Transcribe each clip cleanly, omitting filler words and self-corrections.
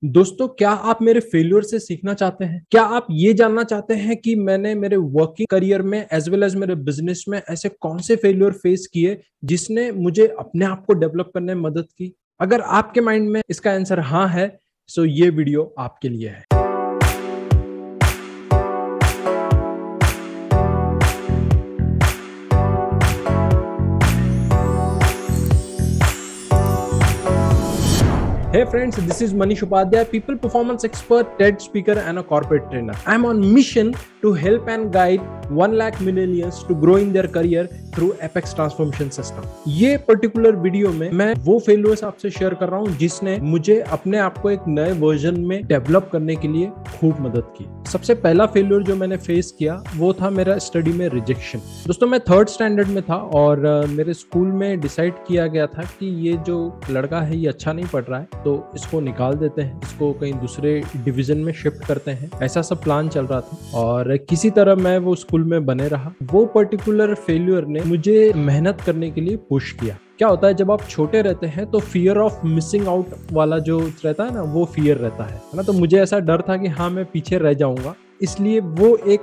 दोस्तों, क्या आप मेरे फेल्योर से सीखना चाहते हैं? क्या आप ये जानना चाहते हैं कि मैंने मेरे वर्किंग करियर में एज वेल एज मेरे बिजनेस में ऐसे कौन से फेल्योर फेस किए जिसने मुझे अपने आप को डेवलप करने में मदद की? अगर आपके माइंड में इसका आंसर हाँ है, तो ये वीडियो आपके लिए है। Hey friends, this is Manish Upadhyay, people performance expert, TED speaker and a corporate trainer. I am on mission to help and guide 1 lakh millennials to grow in their career through Apex Transformation System. ये particular video में मैं वो failures आपसे share कर रहा हूँ जिसने मुझे अपने आप को एक नए वर्जन में डेवलप करने के लिए खूब मदद की। सबसे पहला फेलियर जो मैंने फेस किया वो था मेरा स्टडी में रिजेक्शन। दोस्तों, मैं 3rd स्टैंडर्ड में था और मेरे स्कूल में डिसाइड किया गया था कि ये जो लड़का है ये अच्छा नहीं पढ़ रहा है, तो इसको निकाल देते हैं, इसको कहीं दूसरे डिवीजन में शिफ्ट करते हैं। ऐसा सब प्लान चल रहा था और किसी तरह मैं वो स्कूल में बने रहा। वो पर्टिकुलर फेल्यूर ने मुझे मेहनत करने के लिए पुश किया। क्या होता है जब आप छोटे रहते हैं तो फियर ऑफ मिसिंग आउट वाला जो रहता है ना, वो फियर रहता है ना। तो मुझे ऐसा डर था कि हाँ, मैं पीछे रह जाऊंगा, इसलिए वो एक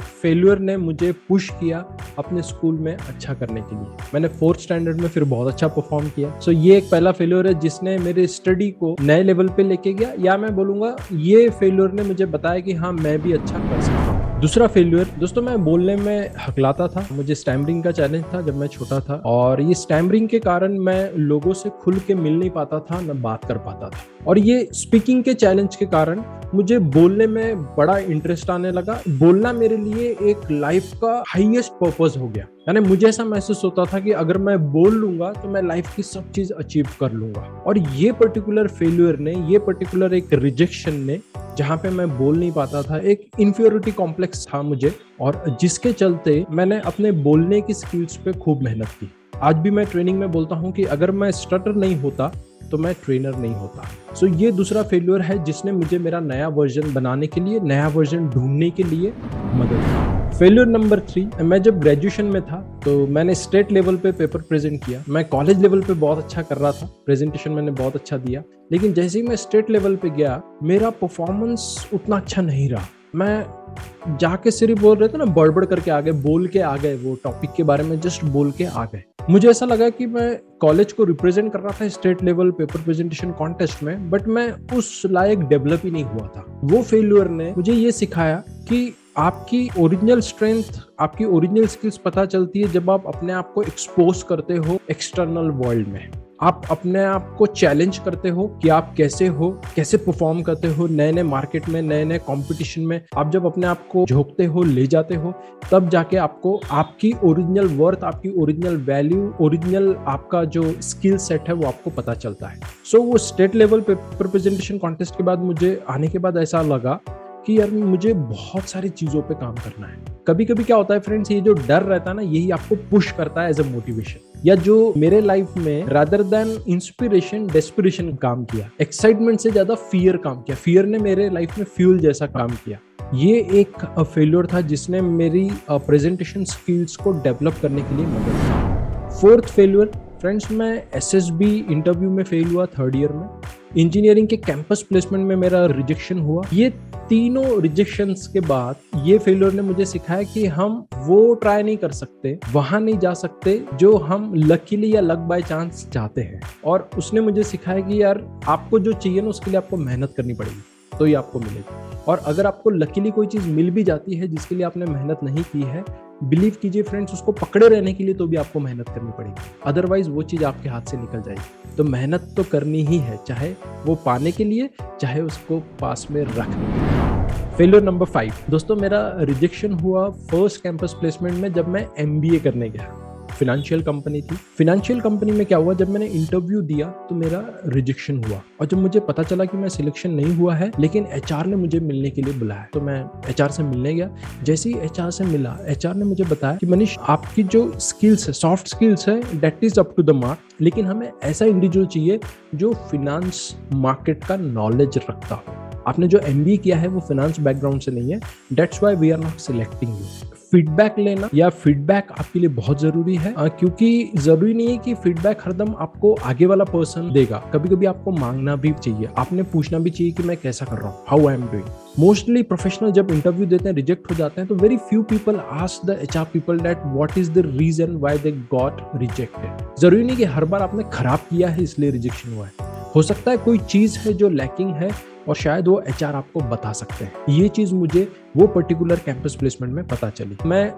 फेल्यूर ने मुझे पुश किया अपने स्कूल में अच्छा करने के लिए। मैंने 4th स्टैंडर्ड में फिर बहुत अच्छा परफॉर्म किया। सो ये एक पहला फेल्यूर है जिसने मेरे स्टडी को नए लेवल पे लेके गया, या मैं बोलूंगा ये फेल्यूर ने मुझे बताया कि हाँ, मैं भी अच्छा कर सकता हूँ। दूसरा फेल्यूर, दोस्तों, मैं बोलने में हकलाता था। मुझे स्टैमरिंग का चैलेंज था जब मैं छोटा था और ये स्टैमरिंग के कारण मैं लोगों से खुल के मिल नहीं पाता था, न बात कर पाता था। और ये स्पीकिंग के चैलेंज के कारण मुझे बोलने में बड़ा इंटरेस्ट आने लगा। बोलना मेरे लिए एक लाइफ का हाईएस्ट पर्पस हो गया। यानी मुझे ऐसा महसूस होता था कि अगर मैं बोल लूंगा तो मैं लाइफ की सब चीज अचीव कर लूंगा। और ये पर्टिकुलर फेल्यूर ने, ये पर्टिकुलर एक रिजेक्शन ने, जहां पे मैं बोल नहीं पाता था, एक इन्फीरियरिटी कॉम्प्लेक्स था मुझे, और जिसके चलते मैंने अपने बोलने की स्किल्स पे खूब मेहनत की। आज भी मैं ट्रेनिंग में बोलता हूँ कि अगर मैं स्टटर नहीं होता तो मैं ट्रेनर नहीं होता। सो ये दूसरा फेल्यूर है जिसने मुझे मेरा नया वर्जन बनाने के लिए, नया वर्जन ढूंढने के लिए मदद की। फेल्यूर नंबर 3, मैं जब ग्रेजुएशन में था तो मैंने स्टेट लेवल पे पेपर प्रेजेंट किया। मैं कॉलेज लेवल पे बहुत अच्छा कर रहा था, प्रेजेंटेशन मैंने बहुत अच्छा दिया, लेकिन जैसे ही मैं स्टेट लेवल पे गया मेरा परफॉर्मेंस उतना अच्छा नहीं रहा। मैं जाके सिर्फ बोल रहे थे ना, बड़बड़ करके आ गए, बोल के आ गए, वो टॉपिक के बारे में जस्ट बोल के आ गए। मुझे ऐसा लगा कि मैं कॉलेज को रिप्रेजेंट कर रहा था state level paper presentation contest में, बट मैं उस लायक डेवलप ही नहीं हुआ था। वो फेल्यूर ने मुझे ये सिखाया कि आपकी ओरिजिनल स्ट्रेंथ, आपकी ओरिजिनल स्किल्स पता चलती है जब आप अपने आप को एक्सपोज करते हो एक्सटर्नल वर्ल्ड में। आप अपने आप को चैलेंज करते हो कि आप कैसे हो, कैसे परफॉर्म करते हो नए नए मार्केट में, नए नए कंपटीशन में। आप जब अपने आप को झोंकते हो, ले जाते हो, तब जाके आपको आपकी ओरिजिनल वर्थ, आपकी ओरिजिनल वैल्यू, ओरिजिनल आपका जो स्किल सेट है वो आपको पता चलता है। सो वो state level paper presentation contest के बाद मुझे आने के बाद ऐसा लगा कि यार मुझे बहुत सारी चीजों पे काम करना है। कभी कभी क्या होता है फ्रेंड्स, ये जो डर रहता है ना, यही आपको पुश करता है एज अ मोटिवेशन। या जो मेरे लाइफ में रादर देन इंस्पिरेशन, डेस्पिरेशन काम किया, एक्साइटमेंट से ज्यादा फियर काम किया। फियर ने मेरे लाइफ में फ्यूल जैसा काम किया। ये एक फेल्योर था जिसने मेरी प्रेजेंटेशन स्किल्स को डेवलप करने के लिए मदद की। 4th फेल्योर, फ्रेंड्स, मैं SSB इंटरव्यू में फेल हुआ 3rd ईयर में। इंजीनियरिंग के कैंपस प्लेसमेंट में मेरा रिजेक्शन हुआ। ये तीनों रिजेक्शंस के बाद ये फेल्योर ने मुझे सिखाया कि हम वो ट्राई नहीं कर सकते, वहां नहीं जा सकते जो हम लकीली या लक बाय चांस चाहते हैं। और उसने मुझे सिखाया कि यार आपको जो चाहिए ना, उसके लिए आपको मेहनत करनी पड़ेगी, तो ही आपको मिलेगी। और अगर आपको लकीली कोई चीज मिल भी जाती है जिसके लिए आपने मेहनत नहीं की है, बिलीव कीजिए फ्रेंड्स, उसको पकड़े रहने के लिए तो भी आपको मेहनत करनी पड़ेगी, अदरवाइज वो चीज आपके हाथ से निकल जाएगी। तो मेहनत तो करनी ही है, चाहे वो पाने के लिए, चाहे उसको पास में रखने के लिए। फेल्यूर नंबर 5, दोस्तों, मेरा रिजेक्शन हुआ 1st कैंपस प्लेसमेंट में जब मैं MBA करने गया। फाइनेंशियल कंपनी थी। फाइनेंशियल कंपनी में क्या हुआ, जब मैंने इंटरव्यू दिया तो मेरा रिजेक्शन हुआ। और जब मुझे पता चला कि मैं सिलेक्शन नहीं हुआ है, लेकिन HR ने मुझे मिलने के लिए बुलाया, तो मैं HR से मिलने गया। जैसे ही HR से मिला, HR ने मुझे बताया कि मनीष, आपकी जो स्किल्स है, सॉफ्ट स्किल्स है, that is up to the mark, लेकिन हमें ऐसा इंडिविजुअल चाहिए जो फिनेंस मार्केट का नॉलेज रखता हो। आपने जो MBA किया है वो फाइनेंस बैकग्राउंड से नहीं है, that's why we are not selecting you. Feedback लेना या फीडबैक आपके लिए बहुत जरूरी है, क्योंकि जरूरी नहीं है कि फीडबैक हरदम आपको आगे वाला पर्सन देगा। कभी कभी आपको मांगना भी चाहिए, आपने पूछना भी चाहिए कि मैं कैसा कर रहा हूँ, how I am doing. Mostly professional जब इंटरव्यू देते हैं, रिजेक्ट हो जाते हैं, तो very few people ask the HR people that what is the reason why they got rejected. जरूरी नहीं कि हर बार आपने खराब किया है इसलिए रिजेक्शन हुआ है, हो सकता है कोई चीज है जो लैकिंग है और शायद वो एचआर आपको बता सकते हैं। ये चीज मुझे वो पर्टिकुलर कैंपस प्लेसमेंट में पता चली। मैं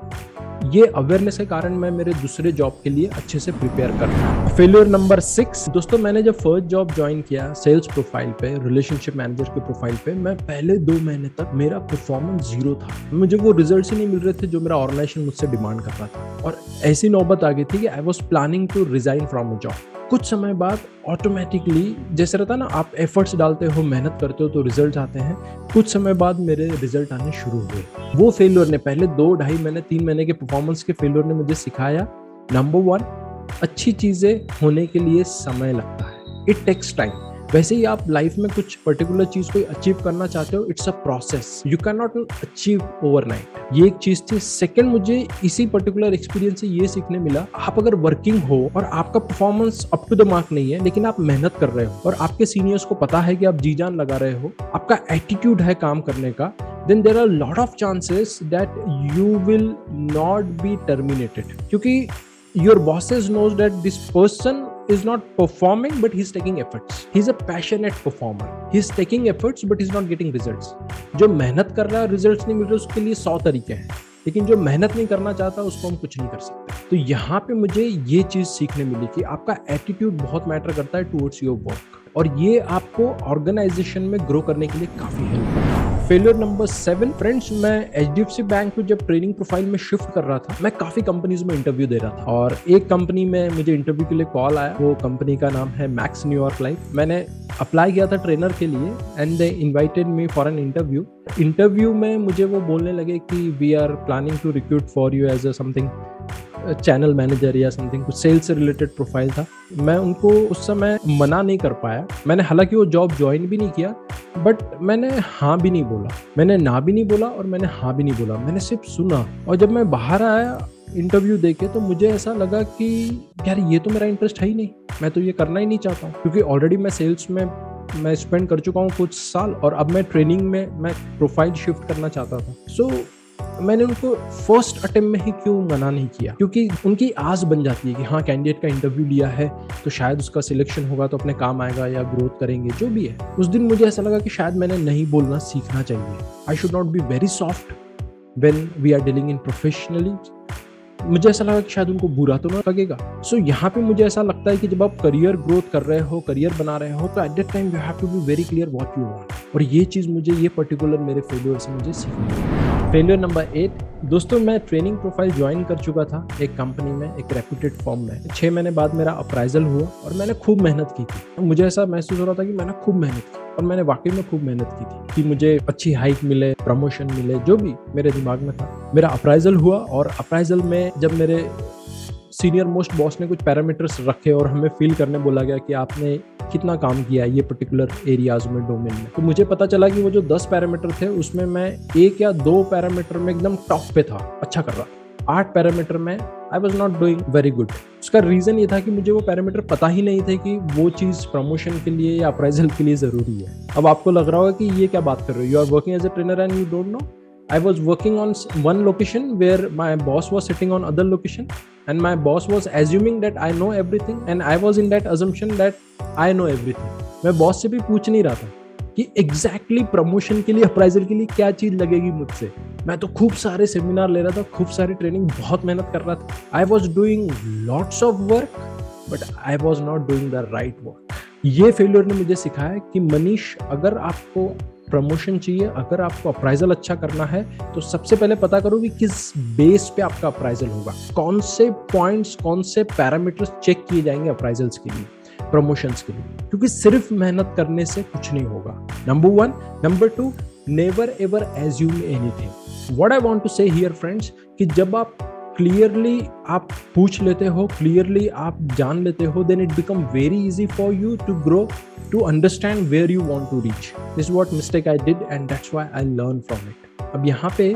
ये अवेयरनेस के कारण मैं मेरे दूसरे जॉब के लिए अच्छे से प्रिपेयर कर रहा हूँ। फेलियर नंबर 6 दोस्तों, मैंने जब फर्स्ट जॉब ज्वाइन किया सेल्स प्रोफाइल पे, रिलेशनशिप मैनेजर के प्रोफाइल पे, मैं पहले 2 महीने तक मेरा परफॉर्मेंस 0 था। मुझे वो रिजल्ट्स ही नहीं मिल रहे थे जो मेरा ऑर्गेनाइजेशन मुझसे डिमांड कर रहा था, और ऐसी नौबत आ गई थी कि I was planning to resign from a job. कुछ समय बाद ऑटोमेटिकली, जैसे रहता है ना, आप एफर्ट्स डालते हो, मेहनत करते हो तो रिजल्ट आते हैं। कुछ समय बाद मेरे रिजल्ट आने शुरू हुए। वो फेलियर ने, पहले 2 ढाई महीने 3 महीने के परफॉर्मेंस के फेलियर ने मुझे सिखाया, नंबर 1, अच्छी चीजें होने के लिए समय लगता है, इट टेक्स टाइम। वैसे ही आप लाइफ में कुछ पर्टिकुलर चीज को अचीव करना चाहते हो, it's a process, you can not achieve overnight. ये एक चीज थी। सेकंड, मुझे इसी पर्टिकुलर एक्सपीरियंस से ये सीखने मिला, आप अगर वर्किंग हो और आपका performance up to the mark नहीं है, लेकिन आप मेहनत कर रहे हो और आपके सीनियर्स को पता है कि आप जी जान लगा रहे हो, आपका एटीट्यूड है काम करने का, then there are a lot of chances that you will not be terminated, क्योंकि your bosses knows that this person is not performing but he's taking efforts, he's a passionate performer, he's taking efforts but he's not getting results। जो मेहनत कर रहा है results नहीं मिल रहे, उसके लिए 100 तरीके हैं, लेकिन जो मेहनत नहीं करना चाहता उसको हम कुछ नहीं कर सकते। तो यहाँ पे मुझे ये चीज सीखने मिली कि आपका एटीट्यूड बहुत मैटर करता है टुवर्ड्स योर वर्क, और ये आपको ऑर्गेनाइजेशन में ग्रो करने के लिए काफी हेल्प करता है। फेलियर नंबर 7 फ्रेंड्स, मैं HDFC बैंक को जब ट्रेनिंग प्रोफाइल में शिफ्ट कर रहा था, मैं काफी कंपनीज में इंटरव्यू दे रहा था, और एक कंपनी में मुझे इंटरव्यू के लिए कॉल आया। वो कंपनी का नाम है मैक्स न्यूयॉर्क लाइफ। मैंने अप्लाई किया था ट्रेनर के लिए and they invited me for an interview. Interview में मुझे वो बोलने लगे कि we are planning to recruit for you as a something channel manager या समथिंग, कुछ सेल्स से रिलेटेड प्रोफाइल था। मैं उनको उस समय मना नहीं कर पाया। मैंने हालांकि वो जॉब ज्वाइन भी नहीं किया, बट मैंने हाँ भी नहीं बोला, मैंने ना भी नहीं बोला और मैंने हाँ भी नहीं बोला, मैंने सिर्फ सुना। और जब मैं बाहर आया इंटरव्यू देके, तो मुझे ऐसा लगा कि यार ये तो मेरा इंटरेस्ट है ही नहीं, मैं तो ये करना ही नहीं चाहता हूँ, क्योंकि ऑलरेडी मैं सेल्स में मैं स्पेंड कर चुका हूँ कुछ साल, और अब मैं ट्रेनिंग में मैं प्रोफाइल शिफ्ट करना चाहता था। सो मैंने उनको फर्स्ट अटेम्प्ट में ही क्यों मना नहीं किया, क्योंकि उनकी आस बन जाती है कि हाँ कैंडिडेट का इंटरव्यू लिया है तो शायद उसका सिलेक्शन होगा तो अपने काम आएगा या ग्रोथ करेंगे, जो भी है। उस दिन मुझे ऐसा लगा कि शायद मैंने नहीं बोलना सीखना चाहिए। I should not be very soft when we are dealing in professionally. मुझे ऐसा लगा कि शायद उनको बुरा तो ना लगेगा। सो यहाँ पे मुझे ऐसा लगता है कि जब आप करियर ग्रोथ कर रहे हो, करियर बना रहे हो, तो at that time you have to be very clear what you want. और ये चीज मुझे, ये पर्टिकुलर मेरे फेलियर से मुझे सीखनी है। फेलियर नंबर 8 दोस्तों, मैं ट्रेनिंग प्रोफाइल ज्वाइन कर चुका था एक कंपनी में, एक रेप्यूटेड फर्म में। 6 महीने बाद मेरा अप्राइजल हुआ और मैंने खूब मेहनत की थी। मुझे ऐसा महसूस हो रहा था कि मैंने खूब मेहनत की, और मैंने वाकई में खूब मेहनत की थी कि मुझे अच्छी हाइक मिले, प्रमोशन मिले, जो भी मेरे दिमाग में था। मेरा अप्राइजल हुआ, और अप्राइजल में जब मेरे सीनियर मोस्ट बॉस ने कुछ पैरामीटर्स रखे और हमें फील करने बोला गया कि आपने कितना काम किया है ये पर्टिकुलर एरियाज में, डोमेन में, तो मुझे पता चला कि वो जो 10 पैरामीटर थे उसमें मैं 1 या 2 पैरामीटर में एकदम टॉप पे था, अच्छा कर रहा था। 8 पैरामीटर में I was not doing very good. उसका रीजन ये था कि मुझे वो पैरामीटर पता ही नहीं थे कि वो चीज प्रमोशन के लिए या अप्राइजल के लिए जरूरी है। अब आपको लग रहा होगा कि ये क्या बात कर रहे हो, you are working as a trainer and you don't know. I was working on one location where my boss was sitting on other location, and my boss was assuming that I know everything, and I was in that assumption that I know everything. मैं boss से भी पूछ नहीं रहा था कि exactly promotion के लिए, अप्राइजल के लिए क्या चीज लगेगी मुझसे। मैं तो खूब सारे सेमिनार ले रहा था, खूब सारी ट्रेनिंग, बहुत मेहनत कर रहा था। I was doing lots of work, but I was not doing the right work. ये फेलियर ने मुझे सिखाया कि मनीष, अगर आपको प्रमोशन चाहिए, अगर आपको अप्राइजल अच्छा करना है, तो सबसे पहले पता करो कि किस बेस पे आपका अप्राइजल होगा, कौन से पॉइंट्स, कौन से पैरामीटर्स चेक किए जाएंगे अप्राइजल्स के लिए, प्रमोशंस के लिए, क्योंकि सिर्फ मेहनत करने से कुछ नहीं होगा। Number 1। Number 2, never ever assume anything. What I want to say here friends, कि जब आप क्लियरली आप पूछ लेते हो, क्लियरली आप जान लेते हो, then it become very easy for you to grow, to understand where you want to reach. This is what mistake I did and that's why I learned from it. अब यहाँ पे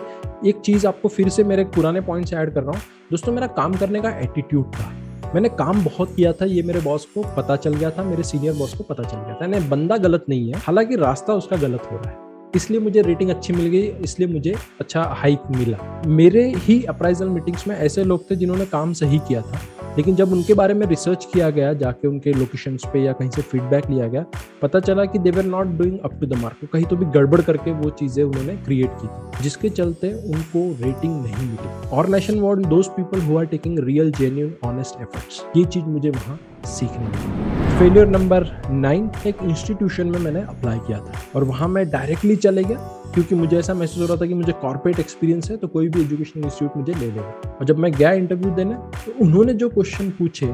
एक चीज आपको फिर से मेरे पुराने पॉइंट से ऐड कर रहा हूँ दोस्तों, मेरा काम करने का एटीट्यूड था। मैंने काम बहुत किया था, ये मेरे बॉस को पता चल गया था, मेरे सीनियर बॉस को पता चल गया था। नहीं, बंदा गलत नहीं है, हालांकि रास्ता उसका गलत हो रहा है, इसलिए मुझे रेटिंग अच्छी मिल गई, इसलिए मुझे अच्छा हाइक मिला। मेरे ही अप्राइजल मीटिंग्स में ऐसे लोग थे जिन्होंने काम सही किया था, लेकिन जब उनके बारे में रिसर्च किया गया, जाके उनके लोकेशंस पे या कहीं से फीडबैक लिया गया, पता चला कि they were not doing up to the mark. कहीं तो भी गड़बड़ करके वो चीजें उन्होंने क्रिएट की थी, जिसके चलते उनको रेटिंग नहीं मिली। Organization want those people who are taking real genuine honest efforts. ये चीज मुझे वहां सीखने मिली। फेलियर नंबर 9, एक इंस्टीट्यूशन में मैंने अप्लाई किया था और वहां मैं डायरेक्टली चले गया, क्योंकि मुझे ऐसा महसूस हो रहा था कि मुझे कॉर्पोरेट एक्सपीरियंस है तो कोई भी एजुकेशनल इंस्टीट्यूट मुझे ले लेगा। और जब मैं गया इंटरव्यू देने तो उन्होंने जो क्वेश्चन पूछे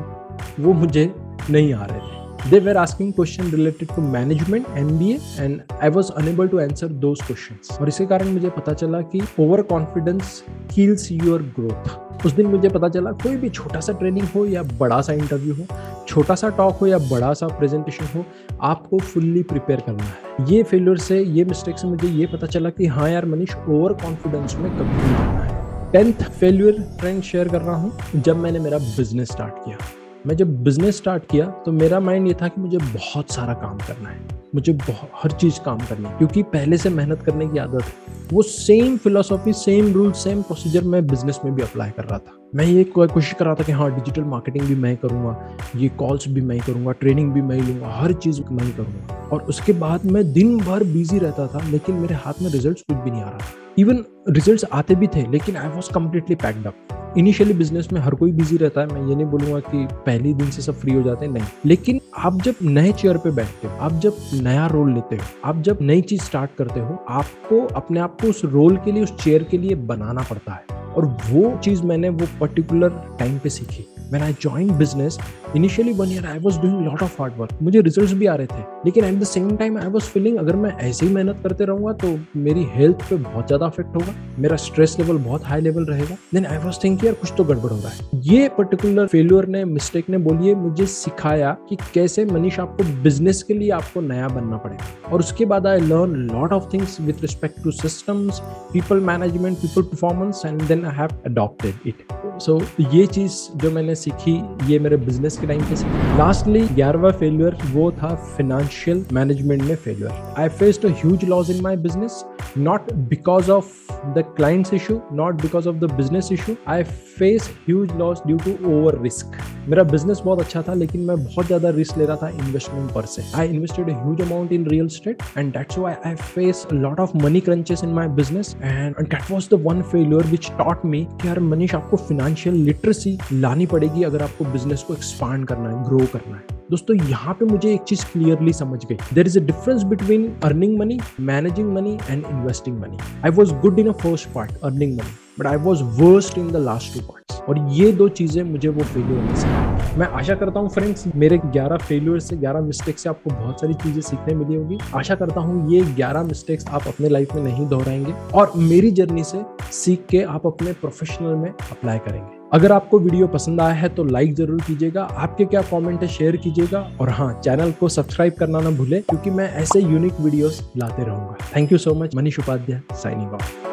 वो मुझे नहीं आ रहे थे। They were asking question related to management, MBA, and I was unable to answer those questions. और इसके कारण मुझे पता चला कि over confidence kills your growth। उस दिन मुझे पता चला कोई भी छोटा सा ट्रेनिंग हो या बड़ा सा इंटरव्यू हो, छोटा सा टॉक हो या बड़ा सा प्रेजेंटेशन हो, आपको फुल्ली प्रिपेयर करना है। ये फेलियर से, ये मिस्टेक से मुझे ये पता चला कि हाँ यार मनीष, ओवर कॉन्फिडेंस में कभी नहीं जाना है। 10th फेलियर ट्रेंड शेयर कर रहा हूँ, जब मैंने मेरा बिजनेस स्टार्ट किया। मैं जब बिजनेस स्टार्ट किया तो मेरा माइंड ये था कि मुझे बहुत सारा काम करना है, मुझे हर चीज काम करनी है, क्योंकि पहले से मेहनत करने की आदत है। वो same philosophy, same rule, same procedure मैं बिजनेस में भी अप्लाई कर रहा था। मैं ये कोशिश कर रहा था कि हाँ, डिजिटल मार्केटिंग भी मैं करूंगा, ये कॉल्स भी मैं करूंगा, ट्रेनिंग भी मैं लूंगा, हर चीज मैं ही करूंगा। और उसके बाद मैं दिन भर बिजी रहता था, लेकिन मेरे हाथ में रिजल्ट्स कुछ भी नहीं आ रहा था। इवन रिजल्ट्स आते भी थे, लेकिन I was completely packed up. Initially business में हर कोई बिजी रहता है, मैं ये नहीं बोलूंगा कि पहले दिन से सब फ्री हो जाते हैं, नहीं। लेकिन आप जब नए चेयर पे बैठते हो, आप जब नया रोल लेते हो, आप जब नई चीज स्टार्ट करते हो, आपको अपने आप को उस रोल के लिए, उस चेयर के लिए बनाना पड़ता है। और वो चीज मैंने वो पर्टिकुलर टाइम पे सीखी। When I joined business, initially 1 year I was doing lot of hard work. मुझे रिजल्ट्स भी आ रहे थे, लेकिन at the same time I was feeling अगर मैं ऐसे ही मेहनत करते रहूंगा तो मेरी हेल्थ पे बहुत ज्यादा अफेक्ट होगा, मेरा स्ट्रेस लेवल बहुत हाई लेवल रहेगा। Then I was thinking यार कुछ तो गड़बड़ हो रहा है। ये पर्टिकुलर फेलियर ने, मिस्टेक ने बोलिए, मुझे सिखाया कि कैसे मनीष आपको बिजनेस के लिए आपको नया बनना पड़ेगा। और उसके बाद I learn lot of things with respect to systems, people management, people performance, and then I have adopted it. So ये चीज जो मैंने सीखी, ये मेरे बिजनेस के टाइम पे सीखी। लास्टली 11वां फेलियर वो था फाइनेंशियल मैनेजमेंट में failure. I faced a huge loss in my business, not because of the clients issue, not because of the business issue. I face huge loss due to over risk. मेरा business बहुत अच्छा था, लेकिन मैं बहुत ज्यादा risk ले रहा था इन्वेस्टमेंट पर से। I invested a huge amount in real estate and that's why I face a lot of money crunches in my business. And that was the one failure which taught me कि यार मनीष, आपको financial literacy लानी पड़ेगी अगर आपको business को expand करना है, ग्रो करना है। दोस्तों, यहाँ पे मुझे एक चीज क्लियरली समझ गई। There is a difference between earning money, managing money and investing money. I was good in a first part, earning money, but I was worst in the last 2 parts. और ये 2 चीजें मुझे वो फेलियर में सिखाई। मैं आशा करता हूँ फ्रेंड्स, मेरे 11 फेलियर से, 11 मिस्टेक से आपको बहुत सारी चीजें सीखने मिली होगी। आशा करता हूँ ये 11 मिस्टेक्स आप अपने लाइफ में नहीं दोहराएंगे और मेरी जर्नी से सीख के आप अपने प्रोफेशनल में अप्लाई करेंगे। अगर आपको वीडियो पसंद आया है तो लाइक जरूर कीजिएगा, आपके क्या कमेंट है शेयर कीजिएगा, और हाँ, चैनल को सब्सक्राइब करना ना भूले, क्योंकि मैं ऐसे यूनिक वीडियोस लाते रहूंगा। Thank you so much. Manish Upadhyay signing of.